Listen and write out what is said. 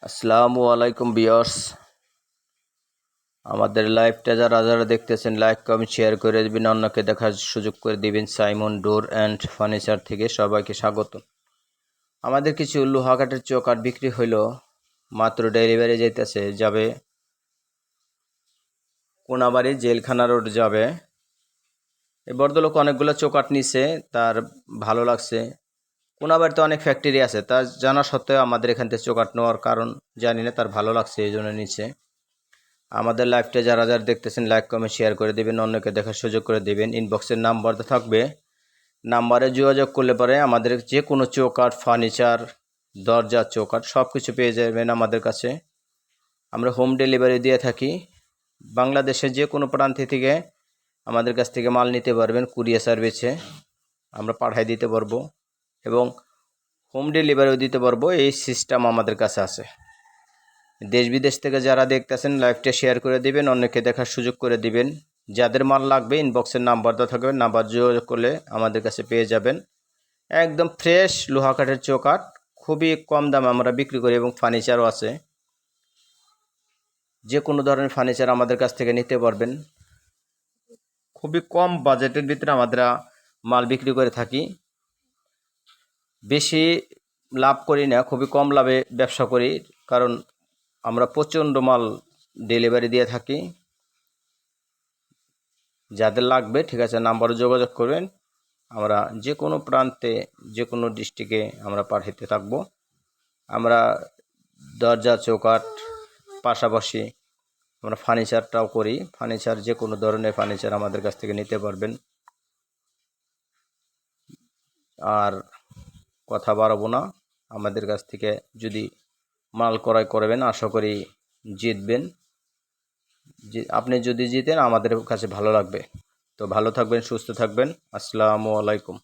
আসসালামু আলাইকুম ভিউয়ার্স, আমাদের লাইভটা যারা যারা দেখতেছেন লাইক কমেন্ট শেয়ার করে দিবেন, অন্যকে দেখার সুযোগ করে দিবেন। সাইমন ডোর অ্যান্ড ফার্নিচার থেকে সবাইকে স্বাগত। আমাদের কিছু লোহা কাঠের চৌকাঠ বিক্রি হইল, মাত্র ডেলিভারি যাবে কোনাবাড়ি জেলখানা রোড যাবে। এই ভদ্রলোক অনেকগুলো চৌকাঠ নিছে, তার ভালো লাগছে। কোনাবাড়িতে অনেক ফ্যাক্টরি আছে, তা জানা সত্ত্বেও আমাদের এখান থেকে চৌকাঠ নেওয়ার কারণ জানি না, তার ভালো লাগছে এই জন্য নিচ্ছে। আমাদের লাইভটা যারা যারা দেখতেছেন লাইক কমেন্ট শেয়ার করে দেবেন, অন্যকে দেখার সুযোগ করে দেবেন। ইনবক্সের নাম্বার থাকবে, নাম্বারে যোগাযোগ করলে পরে আমাদের যে কোনো চৌকাঠ, ফার্নিচার, দরজা, চৌকাঠ সব কিছু পেয়ে যাবেন আমাদের কাছে। আমরা হোম ডেলিভারি দিয়ে থাকি। বাংলাদেশের যে কোনো প্রান্ত থেকে আমাদের কাছ থেকে মাল নিতে পারবেন। কুরিয়ার সার্ভিসে আমরা পাঠিয়ে দিতে পারবো এবং হোম ডেলিভারিও দিতে পারবো, এই সিস্টেম আমাদের কাছে আছে। দেশ বিদেশ থেকে যারা দেখতেছেন লাইভটা শেয়ার করে দিবেন, অন্যকে দেখার সুযোগ করে দিবেন। যাদের মাল লাগবে ইনবক্সের নাম্বার দেওয়া থাকবে, নাম্বার যোগাযোগ করলে আমাদের কাছে পেয়ে যাবেন। একদম ফ্রেশ লোহা কাঠের চৌকাঠ খুবই কম দামে আমরা বিক্রি করি এবং ফার্নিচারও আছে। যে কোনো ধরনের ফার্নিচার আমাদের কাছ থেকে নিতে পারবেন। খুবই কম বাজেটের ভিতরে আমরা মাল বিক্রি করে থাকি। বেশি লাভ করি না, খুবই কম লাভে ব্যবসা করি, কারণ আমরা প্রচণ্ড মাল ডেলিভারি দিয়ে থাকি। যাদের লাগবে ঠিক আছে, নাম্বারে যোগাযোগ করবেন। আমরা যে কোনো প্রান্তে, যে কোনো ডিস্ট্রিক্টে আমরা পাঠাতে থাকবো। আমরা দরজা, চৌকাঠ পাশাপাশি আমরা ফার্নিচারটাও করি। ফার্নিচার যে কোনো ধরনের ফার্নিচার আমাদের কাছ থেকে নিতে পারবেন। আর কথা বাড়াবো না, আমাদের কাছ থেকে যদি মাল ক্রয় করবেন আশা করি জিতবেন। আপনি যদি জিতেন আমাদের কাছে ভালো লাগবে। তো ভালো থাকবেন, সুস্থ থাকবেন। আসসালামু আলাইকুম।